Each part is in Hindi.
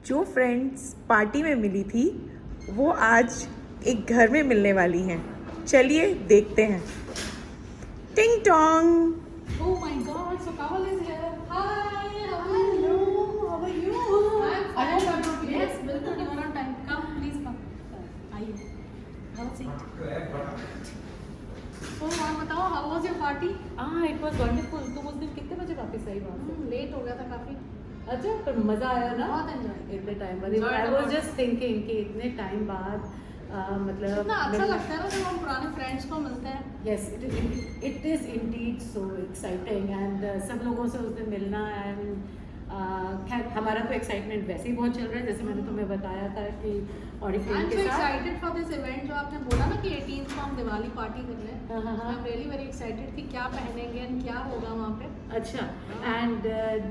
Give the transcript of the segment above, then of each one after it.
जो फ्रेंड्स पार्टी में मिली थी वो आज एक घर में मिलने वाली हैं। चलिए देखते हैं। टिंग Tong. Oh my God! So Kawal is here. Hi, how are you? How are you? I'm fine. I hope I'm not late. Yes, बिल्कुल you are on time. Come, please come. आइए. Have a seat. So और बताओ, how was your party? It was wonderful. तुम उस दिन कितने बजे वापस आई वहाँ से? लेट हो गया था काफी. अच्छा, पर मजा आया ना? बहुत enjoy. इतने टाइम बाद। Enjoyed I a was lot. Just thinking कि इतने टाइम बाद मतलब कितना अच्छा लगता है ना जब हम पुराने फ्रेंड्स को मिलते हैं. Yes, it is Indeed so exciting and सब लोगों से उस दिन मिलना एंड खैर हमारा तो एक्साइटमेंट वैसे ही बहुत चल रहा है, जैसे मैंने तुम्हें बताया था कि I'm ऑडिफेम so के साथ। excited for this event जो आपने बोला ना कि 18th को हम दिवाली पार्टी कर रहे हैं. हाँ, हाँ. I'm really very excited कि क्या पहनेंगे and क्या होगा वहाँ पे. अच्छा, and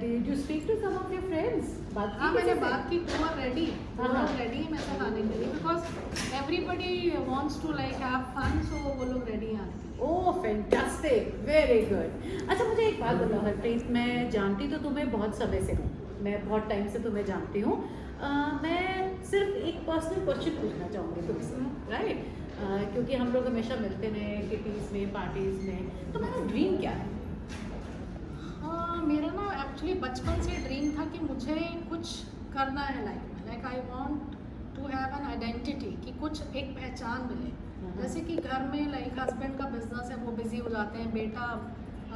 did you speak to some of your friends? बात की हाँ मैंने किसी से? बात की. Two are ready. हाँ, हाँ. रेडी है मेरे साथ आने के लिए because everybody wants to like have fun, so वो लोग रेडी हैं आने के लिए. Oh fantastic, very good. अच्छा मुझे एक बात बताओ हरप्रीत, मैं जानती तो तुम्हें बहुत समय से हूँ, मैं बहुत टाइम से तुम्हें जानती हूँ। मैं सिर्फ एक पर्सनल क्वेश्चन पूछना चाहूँगी तुमसे, राइट? क्योंकि हम लोग हमेशा मिलते रहे किटीज़ में, पार्टीज़ में, तो मेरा ड्रीम क्या है? हाँ मेरा ना एक्चुअली बचपन से ड्रीम था कि मुझे कुछ करना है लाइफ में. Like I want to have an identity, कि कुछ एक पहचान मिले. जैसे कि घर में लाइक हस्बैंड का बिजनेस है, वो बिजी हो जाते हैं, बेटा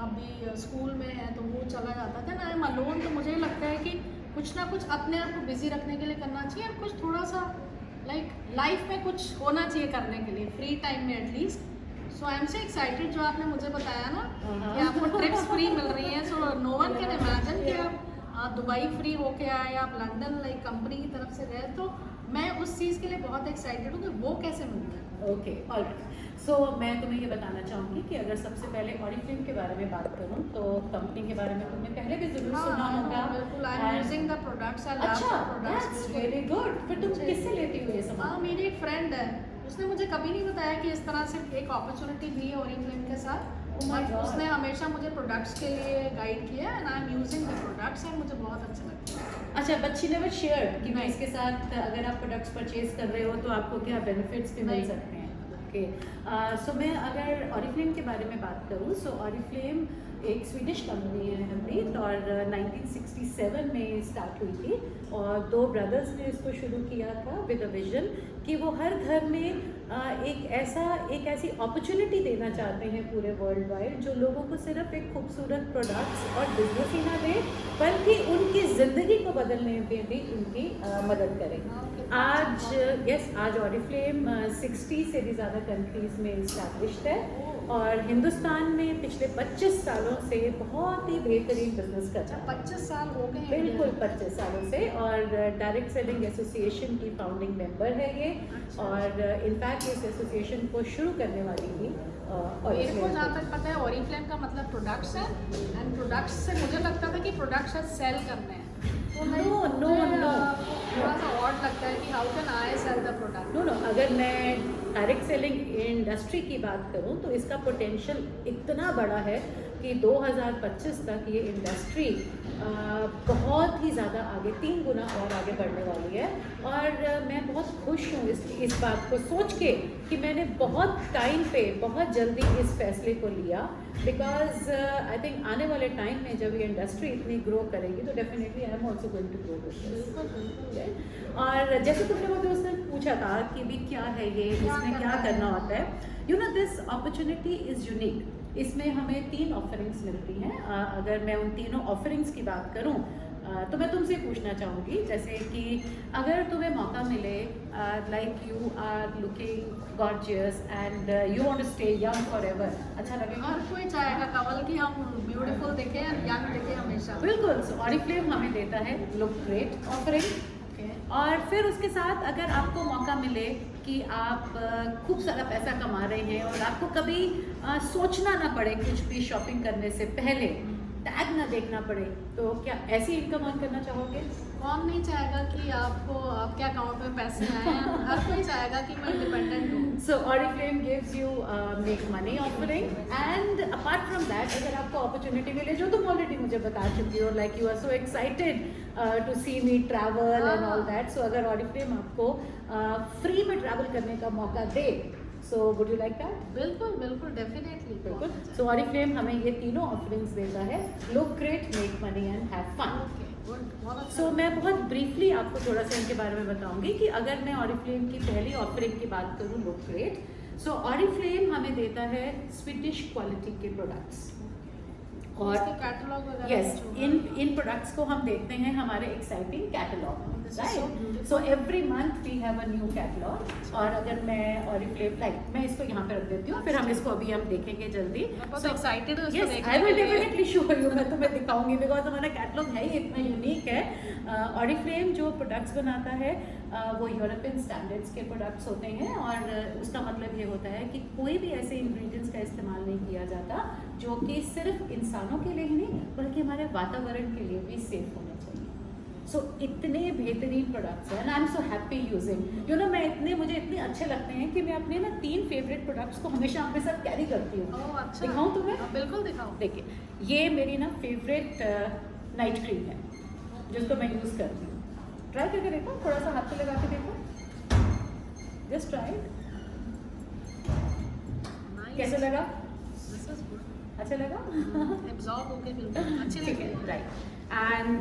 अभी स्कूल में है तो वो चला जाता था ना. आई एम अलोन, तो मुझे लगता है कि कुछ ना कुछ अपने आप को बिजी रखने के लिए करना चाहिए और कुछ थोड़ा सा लाइक लाइफ में कुछ होना चाहिए करने के लिए, फ्री टाइम में at least. So I am so excited जो आपने मुझे बताया ना कि आपको ट्रिप्स फ्री मिल रही हैं. So no one can imagine कि आप दुबई फ्री होके आए, आप लंदन लाइक कंपनी की तरफ से गए, तो मैं उस चीज़ के लिए बहुत एक्साइटेड हूँ कि वो कैसे मिलता है. Okay, alright. सो मैं तुम्हें ये बताना चाहूँगी कि अगर सबसे पहले ऑडिफेम के बारे में बात करूँ तो कंपनी के बारे में तुमने पहले भी जरूर सुना होगा. बिल्कुल. I am using the products. I love अच्छा, the products. That's very good. फिर तुम किससे लेती हो ये हाँ सामान? मेरी एक फ्रेंड है, उसने मुझे कभी नहीं बताया कि इस तरह से एक अपॉर्चुनिटी दी है ओरिफ्लेम के साथ. Oh my God. उसने हमेशा मुझे प्रोडक्ट्स के लिए गाइड किया and I am using the products and मुझे बहुत अच्छे लगते हैं. अच्छा, बट शी नेवर शेयर कि मैं नहीं. इसके साथ अगर आप प्रोडक्ट्स परचेज कर रहे हो तो आपको क्या बेनिफिट्स भी मिल नहीं. सकते हैं. ओके, सो मैं अगर ऑरिफ्लेम के बारे में बात करूँ, सो ऑरिफ्लेम एक स्वीडिश कंपनी है हरप्रीत, और 1967 में स्टार्ट हुई थी और दो ब्रदर्स ने इसको शुरू किया था विद अ विजन कि वो हर घर में एक ऐसी अपॉर्चुनिटी देना चाहते हैं पूरे वर्ल्ड वाइड जो लोगों को सिर्फ एक खूबसूरत प्रोडक्ट्स और बिजनेस ही ना दे बल्कि उनकी ज़िंदगी को बदलने में भी उनकी मदद करें. आज ऑरिफ्लेम 60 से भी ज़्यादा कंट्रीज़ में इस्टेब्लिश्ड है और हिंदुस्तान में पिछले 25 सालों से बहुत ही बेहतरीन बिजनेस कर रहा है. 25 साल हो गए हैं. बिल्कुल 25 सालों से, और डायरेक्ट सेलिंग एसोसिएशन की फाउंडिंग मेंबर है ये. और इनफैक्ट इस एसोसिएशन को शुरू करने वाली थी मेरे को जहाँ तक पता है ओरिफ्लेम का मतलब प्रोडक्ट्स है एंड प्रोडक्ट्स से मुझे लगता था कि प्रोडक्ट्स सेल करने हैं. तो No. थोड़ा सा ऑड लगता है कि how can I sell the product. No, अगर मैं डायरेक्ट सेलिंग इंडस्ट्री की बात करूं तो इसका पोटेंशियल इतना बड़ा है कि 2025 तक ये इंडस्ट्री बहुत ही ज़्यादा आगे 3 गुना और आगे बढ़ने वाली है. और मैं बहुत खुश हूँ इस बात को सोच के कि मैंने बहुत टाइम पे बहुत जल्दी इस फैसले को लिया, बिकॉज आई थिंक आने वाले टाइम में जब ये इंडस्ट्री इतनी ग्रो करेगी तो definitely I am also going to grow with this. और जैसे तुमने मुझे उस दिन पूछा था कि भी क्या है ये, इसमें क्या करना होता है, you know this opportunity is unique. इसमें हमें 3 ऑफरिंग्स मिलती हैं. अगर मैं उन तीनों ऑफरिंग्स की बात करूं तो मैं तुमसे पूछना चाहूँगी जैसे कि अगर तुम्हें मौका मिले, like you are looking gorgeous and you want to stay young forever, अच्छा लगेगा? हर कोई चाहेगा कवल कि हम ब्यूटीफुल दिखें एंड यंग दिखें हमेशा. बिल्कुल. सो ऑरिफ्लेम हमें देता है लुक ग्रेट ऑफरिंग. और फिर उसके साथ अगर आपको मौका मिले कि आप खूब सारा पैसा कमा रहे हैं और आपको कभी सोचना ना पड़े कुछ भी शॉपिंग करने से पहले, टैग ना देखना पड़े, तो क्या ऐसी इनकम अर्न करना चाहोगे? कौन नहीं चाहेगा कि आपको आपके अकाउंट में पैसे आए. हर कोई चाहेगा कि मैं इंडिपेंडेंट हूँ. So Oriflame gives you make money offering, and apart from that अगर आपको opportunity मिले जो तुम already मुझे बता चुकी हो, like you are so excited to see me travel and हाँ। All that. सो अगर ऑरिफ्लेम आपको फ्री में ट्रैवल करने का मौका दे, so would you like that? बिल्कुल बिल्कुल डेफिनेटली. बिल्कुल. सो ऑरिफ्लेम हमें ये तीनों ऑफरिंग्स देता है. Look great, make money and have fun. Okay good, बहुत अच्छा. सो मैं बहुत ब्रीफली आपको थोड़ा सा इनके बारे में बताऊंगी कि अगर मैं ऑरिफ्लेम की पहली ऑफरिंग की बात करूँ, लुक ग्रेट. सो ऑरिफ्लेम हमें देता है स्वीडिश क्वालिटी के प्रोडक्ट्स. और इसके कैटलॉग वगैरह यस, जो इन प्रोडक्ट्स को हम देखते हैं हमारे एक्साइटिंग कैटलॉग में, This is so right. beautiful. So every month we have a new catalogue. और अगर मैं ऑरिफ्लेम मैं इसको यहाँ पे रख देती हूँ, फिर हम इसको अभी हम देखेंगे जल्दी. मैं बहुत एक्साइटेड हूँ इसको यस, देखने आई विल के लिए. Definitely show you. मैं तुम्हें दिखाऊंगी बिकॉज हमारा कैटलॉग है ही इतना यूनिक है. ऑरिफ्लेम जो प्रोडक्ट्स बनाता है वो यूरोपियन स्टैंडर्ड्स के प्रोडक्ट्स होते हैं. और उसका मतलब ये होता है कि कोई भी ऐसे इंग्रेडिएंट्स का इस्तेमाल नहीं किया जाता जो कि सिर्फ इंसानों के लिए ही नहीं बल्कि हमारे वातावरण के लिए भी सेफ होना चाहिए. सो इतने बेहतरीन प्रोडक्ट्स हैं and I am so happy using. मुझे इतने अच्छे लगते हैं कि मैं अपने ना 3 फेवरेट प्रोडक्ट्स को हमेशा अपने साथ कैरी करती हूँ. ओह अच्छा. दिखाऊं तुम्हें? हाँ, बिल्कुल दिखाओ. देखिए, ये मेरी ना फेवरेट नाइट क्रीम है जिसको मैं यूज़ करती हूँ. ट्राई करके देखो, थोड़ा सा हाथ पे लगा के देखो. Just try. Nice. कैसे लगा? This is good. अच्छा लगा? एब्जॉर्ब होके बिल्कुल अच्छी ठीक लगी. है, राइट. एंड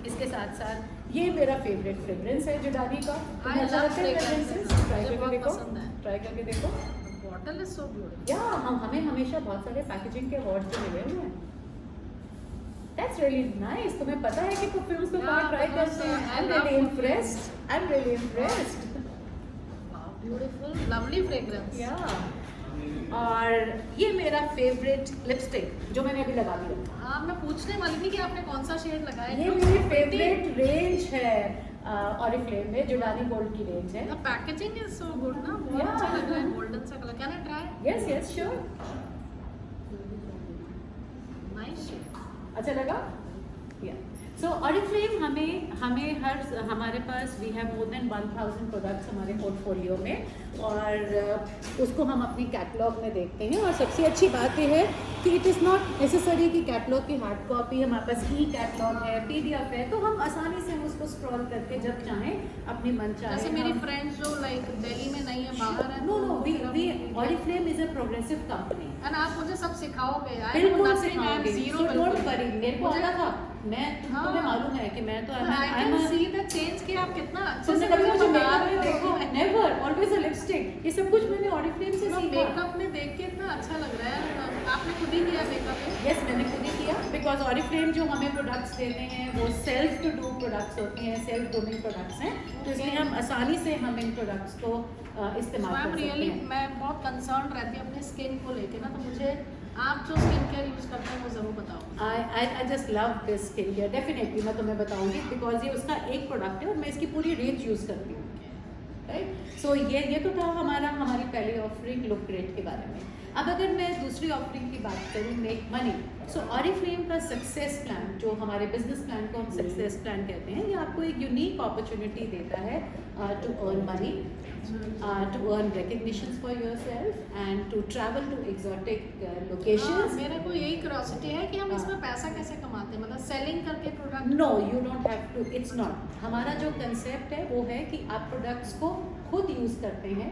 इसके साथ साथ ये मेरा फेवरेट फ्रेग्रेंस है जुडानी का. I love fragrances. ट्राई मुझे करके बहुत देखो. पसंद है. ट्राई करके देखो. Bottle is so beautiful. या हमें हमेशा बहुत सारे पैकेजिंग के अवार्ड्स भी मिले हुए हैं. That's really nice. तुम्हें पता है कि परफ्यूम्स को कहाँ ट्राई because, करते हैं. I I'm love really perfumes. impressed. I'm really impressed. Wow beautiful lovely fragrance. Yeah. और ये मेरा फेवरेट लिपस्टिक जो मैंने अभी लगा दी है. हाँ मैं पूछने वाली थी कि आपने कौन सा शेड लगाया. ये मेरी फेवरेट रेंज है ऑरिफ्लेम में. जुडानी गोल्ड की रेंज है. The packaging is so good ना. बहुत Yeah. अच्छा लग रहा है. गोल्डन सा colour. Can I try? Yes yes sure. Nice shade. अच्छा लगा? या सो ऑरिफ्लेम हमें हमारे पास we have more than 1000 products हमारे पोर्टफोलियो में. और उसको हम अपनी कैटलॉग में देखते हैं. और सबसे अच्छी बात ये है कि इट इज़ नॉट नेसेसरी कि कैटलॉग की हार्ड कॉपी हमारे पास ई कैटलॉग है, PDF है, तो हम आसानी से उसको स्क्रॉल करके जब चाहें अपनी मन चाहे. जैसे मेरी फ्रेंड्स जो लाइक दिल्ली में नहीं है, बाहर है. No we Oriflame is a progressive company. And आप मुझे सब सिखाओगे. बिल्कुल सिखाऊंगी. जीरो. So don't worry. मेरे को आता था. मैं हाँ. तुम्हें मालूम है कि मैं तो I can see the change कि आप कितना अच्छे तुमने से कभी मुझे बता मेकअप रहे में देखो? हो. नेवर. Always a lipstick. ये सब कुछ मैंने ऑरिफ्लेम से सीखा. मेकअप में देख के इतना अच्छा लग रहा है. आपने खुद ही किया मेकअप? यस, मैंने खुद ही किया. बिकॉज ऑरिफ्लेम जो हमें प्रोडक्ट्स देते हैं वो सेल्फ टू डू प्रोडक्ट्स होते हैं, सेल्फ ग्रूमिंग प्रोडक्ट्स हैं. तो इसलिए हम आसानी से हम इन प्रोडक्ट्स को इस्तेमाल कर सकते रियली हैं. मैं बहुत कंसर्न रहती हूँ अपनी स्किन को लेके ना. तो मुझे आप जो स्किन केयर यूज़ करते हैं वो ज़रूर बताओ. I just love this skin care. Definitely मैं तुम्हें बताऊंगी बिकॉज ये उसका एक प्रोडक्ट है और मैं इसकी पूरी रेंज यूज़ करती हूँ. राइट. सो ये तो था हमारी पहली ऑफरिंग लुक ग्रेट के बारे में. अब अगर मैं दूसरी ऑफरिंग की बात करूँ, मेक मनी. सो ऑरिफ्लेम का सक्सेस प्लान, जो हमारे बिजनेस प्लान को हम सक्सेस प्लान कहते हैं, ये आपको एक यूनिक अपॉर्चुनिटी देता है to earn money, to earn recognitions for yourself and to travel to exotic locations. मेरे को यही क्यूरियोसिटी है कि हम इसमें पैसा कैसे कमाते हैं. मतलब सेलिंग करके product. No, you don't have to. It's not. हमारा जो कंसेप्ट है वो है कि आप प्रोडक्ट्स को खुद यूज़ करते हैं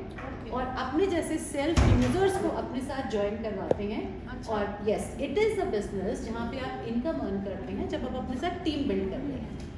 और अपने जैसे सेल्फ यूजर्स को अपने साथ ज्वाइन करवाते हैं. अच्छा. और yes, it is a business जहाँ पे आप इनकम अर्न करते हैं जब आप अपने साथ टीम बिल्ड करते हैं.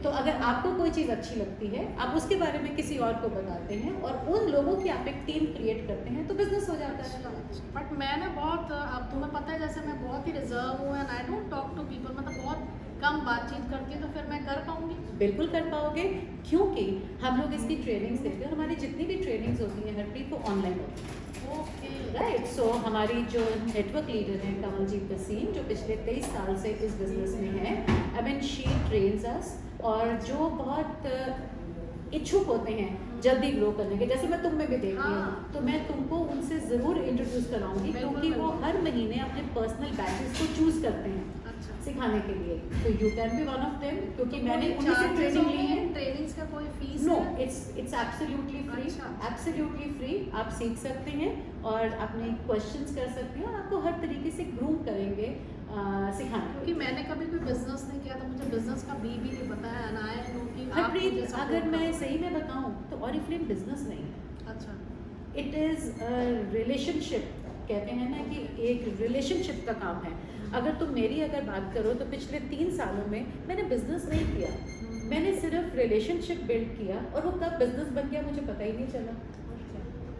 तो अगर आपको कोई चीज़ अच्छी लगती है, आप उसके बारे में किसी और को बताते हैं और उन लोगों की आप एक टीम क्रिएट करते हैं, तो बिजनेस हो जाता है. बट मैं ना बहुत, अब तुम्हें पता है जैसे मैं बहुत ही रिजर्व हूँ and I don't talk to people. मतलब बहुत कम बातचीत करती हूँ. तो फिर मैं कर पाऊँगी? बिल्कुल कर पाओगे, क्योंकि हम लोग इसकी ट्रेनिंग्स देते हैं. हमारी जितनी भी ट्रेनिंग्स होती हैं हरप्रीत, वो ऑनलाइन होती है. ओके. राइट. सो हमारी जो नेटवर्क लीडर हैं कमलजीत वसीम, जो पिछले 23 साल से इस बिजनेस में हैं, आई मीन शी ट्रेन्स अस. और जो बहुत इच्छुक होते हैं जल्दी ग्रो करने के, जैसे मैं तुम में भी देख रही हूँ, हाँ. तो मैं तुमको उनसे ज़रूर इंट्रोड्यूस कराऊंगी, क्योंकि वो हर महीने अपने पर्सनल बैचेस को चूज़ करते हैं अच्छा. सिखाने के लिए. तो you can be one of them, क्योंकि मैंने उन्हीं से ट्रेनिंग ली है. ट्रेनिंग्स का कोई fees? No, it's absolutely free. अच्छा. Absolutely free. आप सीख सकते हैं और अपने क्वेश्चंस कर सकते हैं और आपको हर तरीके से ग्रूम करेंगे सिखाना। क्योंकि मैंने कभी कोई बिजनेस नहीं किया तो मुझे बिजनेस का भी नहीं पता है, एंड आई नो कि आप हरप्रीत, मुझे support अगर मैं करो। सही में बताऊं तो ऑरिफ्लेम बिजनेस नहीं है, अच्छा, इट इज़ रिलेशनशिप। कहते हैं ना कि एक रिलेशनशिप का काम है। अगर तुम मेरी अगर बात करो तो पिछले 3 सालों में मैंने बिजनेस नहीं किया, मैंने सिर्फ रिलेशनशिप बिल्ड किया, और वो कब बिजनेस बन गया मुझे पता ही नहीं चला।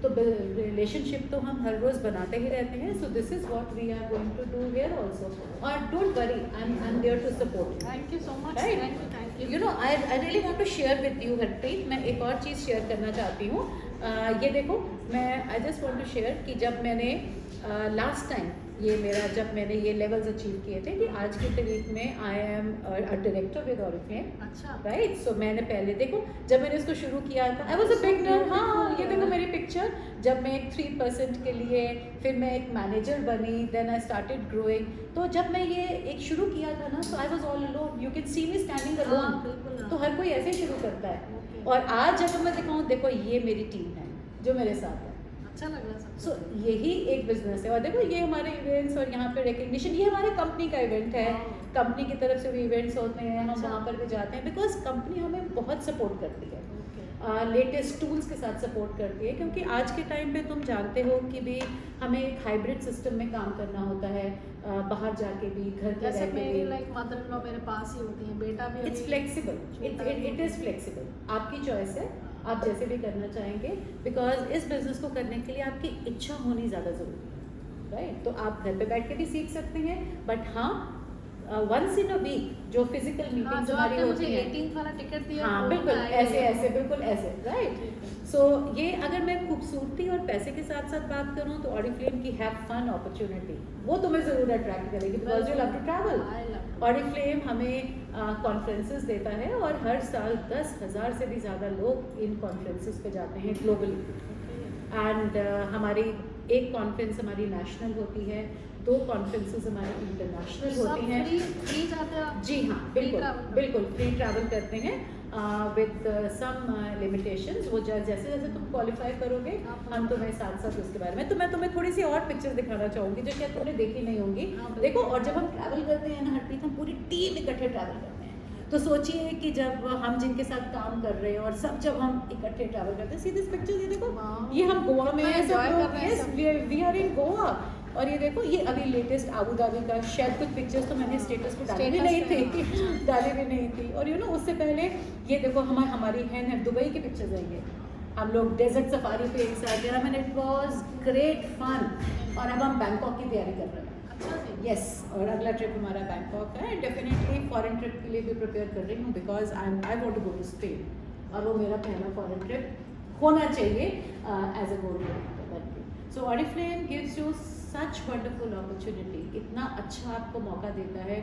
तो रिलेशनशिप तो हम हर रोज़ बनाते ही रहते हैं। So this is what we are going to do here also, और don't worry, I am there to support you. Thank you so much, Right. Thank you. You know I really want to share with you Harpreet, मैं एक और चीज़ शेयर करना चाहती हूँ। ये देखो, मैं I just want to share कि जब मैंने लास्ट टाइम ये मेरा जब मैंने ये लेवल्स अचीव किए थे कि आज की तारीख में I am a director with Oriflame, अच्छा, राइट। सो मैंने पहले देखो जब मैंने इसको शुरू किया था आई वॉज अ बिगनर। हाँ, ये देखो मेरी पिक्चर, जब मैं एक 3% के लिए, फिर मैं एक मैनेजर बनी, देन आई स्टार्टेड ग्रोइंग। तो जब मैं ये एक शुरू किया था ना, so I was all alone, you can see me standing हाँ, अलोन। बिल्कुल, हाँ। तो हर कोई ऐसे शुरू करता है। Okay. और आज जब मैं दिखाऊँ, देखो ये मेरी टीम है जो मेरे साथ है। अच्छा लग रहा है सब। सो यही एक बिजनेस है। और देखो ये हमारे इवेंट्स और यहाँ पे रिकग्निशन, ये हमारे कंपनी का इवेंट है, कंपनी की तरफ से भी इवेंट्स होते हैं, हम अच्छा। वहाँ पर भी जाते हैं, बिकॉज कंपनी हमें बहुत सपोर्ट करती है, Okay. लेटेस्ट टूल्स के साथ सपोर्ट करती है। क्योंकि आज के टाइम पे तुम जानते हो कि भी हमें एक हाइब्रिड सिस्टम में काम करना होता है, बाहर जाके भी, घर पे जैसे रह के मेरी भी। लाइक मदर इन लॉ मेरे पास ही होती है, बेटा भी इट्स अभी फ्लेक्सिबल, छोटा है। इट इज़ फ्लेक्सिबल, आपकी चॉइस है, आप जैसे भी करना चाहेंगे। बिकॉज इस बिज़नेस को करने के लिए आपकी इच्छा होनी ज़्यादा ज़रूरी है, राइट। तो आप घर पे बैठ के भी सीख सकते हैं, बट हाँ वंस इन अ वीक जो फिजिकल हाँ, मीटिंग्स जो हमारी आपने होती मुझे हैं, 18th वाला टिकट दिया, हाँ वो बिल्कुल मैं आई ऐसे हुई ऐसे, हूँ। बिल्कुल ऐसे, राइट। ठीक है। सो ये अगर मैं खूबसूरती और पैसे के साथ साथ बात करूँ तो ऑरिफ्लेम की हैव फन अपॉर्चुनिटी वो तुम्हें ज़रूर अट्रैक्ट करेगी, because you love to travel. I love to. Oriflame हमें कॉन्फ्रेंसेस देता है, और हर साल 10,000 से भी ज़्यादा लोग इन कॉन्फ्रेंसेस पे जाते हैं ग्लोबली। एंड हमारी एक कॉन्फ्रेंस हमारी नेशनल होती है, 2 कॉन्फ्रेंसेस हमारी इंटरनेशनल सब होती हैं। फ्री जाते हैं आप? जी हाँ, Free बिल्कुल travel? बिल्कुल फ्री ट्रैवल करते हैं विद सम लिमिटेशंस। वो जैसे जैसे तुम क्वालिफाई करोगे हम तुम्हें साथ साथ उसके बारे में, तो मैं तुम्हें थोड़ी सी और पिक्चर्स दिखाना चाहूँगी जो शायद तुमने देखी नहीं होंगी। हाँ, बिल्कुल। देखो, और जब हम ट्रैवल करते हैं ना हरप्रीत, हम पूरी टीम इकट्ठे ट्रैवल करते हैं। तो सोचिए कि जब हम जिनके साथ काम कर रहे हैं और सब जब हम इकट्ठे ट्रैवल करते हैं, सी दिस पिक्चर, ये देखो, Wow. ये हम गोवा में कितना हैं, enjoy सब कर लोग, रहे हैं यस सब। We are in Goa. और ये देखो, ये अभी लेटेस्ट अबू धाबी का, शायद कुछ पिक्चर्स तो मैंने स्टेटस पे डाली भी Status नहीं पे, थी डाली भी नहीं थी। और यू नो उससे पहले ये देखो हमारी है दुबई की पिक्चर्स हैं ये, हम लोग डेजर्ट सफारी पे एक साथ गए, इट वाज ग्रेट फन। और अब हम बैंकॉक की तैयारी कर रहे हैं। अच्छा जी। यस, और अगला ट्रिप हमारा बैंकॉक है। डेफिनेटली फॉरेन ट्रिप के लिए भी प्रिपेयर कर रही हूँ, because I want to go to Spain, और वो मेरा पहला फॉरेन ट्रिप होना चाहिए as a gold. So Oriflame gives you such wonderful opportunity, इतना अच्छा आपको मौका देता है।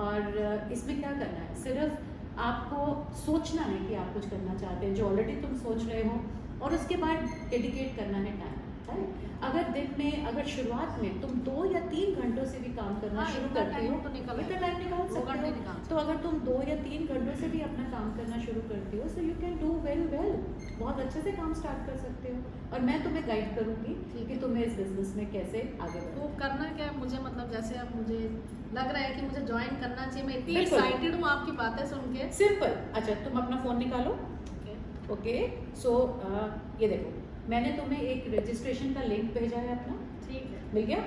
और इसमें क्या करना है, सिर्फ आपको सोचना है कि आप कुछ करना चाहते हैं जो ऑलरेडी तुम सोच रहे हो, और उसके बाद डेडिकेट करना है टाइम, राइट। अगर दिन में, अगर शुरुआत में तुम 2 या 3 घंटों से भी काम करना हाँ, शुरू इतना करती time हो, तो निकल इतना आएगा। टाइम निकाल 2 सकते घंटे हो। निकाल तो अगर तुम 2 या 3 घंटों से भी अपना काम करना शुरू करती हो, so you can do very well, बहुत अच्छे से काम स्टार्ट कर सकते हो। और मैं तुम्हें गाइड करूँगी कि तुम्हें इस बिजनेस में कैसे आगे तो बढ़ो। करना क्या है मुझे, मतलब जैसे अब मुझे लग रहा है कि मुझे ज्वाइन करना चाहिए, मैं इतनी बिल्कुल। एक्साइटेड हूँ आपकी बातें सुन के। सिंपल, अच्छा तुम अपना फ़ोन निकालो, Okay. ओके। सो ये देखो, मैंने तुम्हें एक रजिस्ट्रेशन का लिंक भेजा है अपना, ठीक है। मिल गया?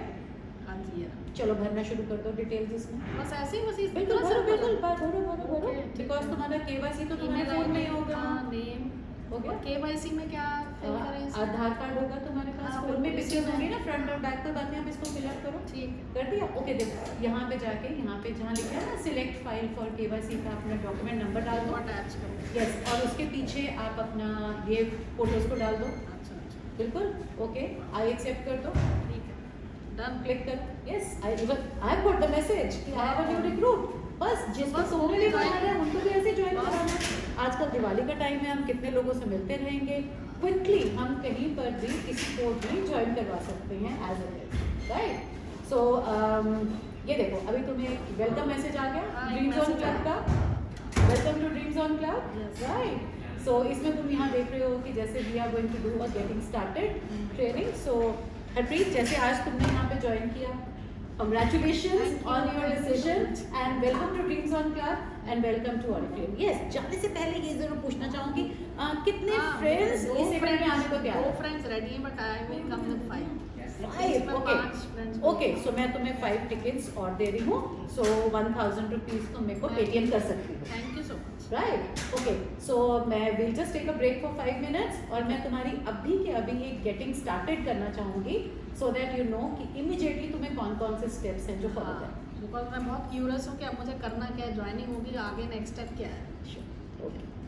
हाँ जी यार, चलो भरना शुरू कर दो डिटेल्स इसमें। बस ऐसे ही, बस इस बिल्कुल भरो, बिल्कुल भरो भरो Okay, बिकॉज तुम्हारा केवाईसी तो तुम्हारे फोन में ही होगा, नेम हो गया। केवाईसी में क्या फिल करें इसमें? आधार कार्ड होगा तुम्हारे पास, हाँ, फोन में बिल्कुल, पिक्चर्स इसमें। होंगी ना फ्रंट और बैक, तो बाद में आप इसको फिलअप करो। ठीक है। कर दिया, ओके। देखो यहाँ पे जाके, यहाँ पे जहाँ लिखा है ना सिलेक्ट फाइल फॉर केवाईसी का अपना डॉक्यूमेंट नंबर डाल दो, अटैच करो। यस, और उसके पीछे आप अपना ये फोटोज को डाल दो, अच्छा अच्छा, बिल्कुल ओके। आई एक्सेप्ट कर दो, ठीक है, डन। क्लिक कर, yes. I have got the message कि I have a new recruit. बस जिसको बस तुमने उन्हें भी join बनाना है उनको भी ऐसे ज्वाइन कराना है। आजकल दिवाली का टाइम है, हम कितने लोगों से मिलते रहेंगे, क्विकली हम कहीं पर भी किसी को भी ज्वाइन करवा सकते हैं एज अ, राइट। सो ये देखो, अभी तुम्हें वेलकम मैसेज आ गया हाँ, एक ड्रीम्स ऑन message क्लब आया। का, welcome to dreams on club, Yes. Right. So इसमें तुम यहाँ देख रहे हो कि जैसे we are going to do a getting started training. So Harpreet, जैसे आज तुमने यहाँ पे ज्वाइन किया, Congratulations Thank you. on your Thank you so decision much. and welcome to Dreams on Club and welcome to Oriflame. Yes, जाने से पहले ये जरूर पूछना चाहूँगी कितने फ्रेंड्स इस इवेंट में आने को तैयार दो हैं? फ्रेंड्स रेडी हैं but I will come with 5 Five, okay. 5 friends okay so मैं तुम्हें 5 टिकट्स और दे रही हूँ सो 1000 रुपीज तुम मेरे को पेटीएम कर सकती हो thank you so much right okay so मैं will just take a break for 5 minutes और मैं तुम्हारी अभी के अभी ये गेटिंग स्टार्टेड करना चाहूँगी सो दैट यू नो कि इमीडिएटली तुम्हें कौन कौन से स्टेप्स हैं जो फॉलो करना बिकॉज मैं बहुत क्यूरियस हूँ कि अब मुझे करना क्या है ज्वाइनिंग होगी आगे नेक्स्ट स्टेप क्या है है ओके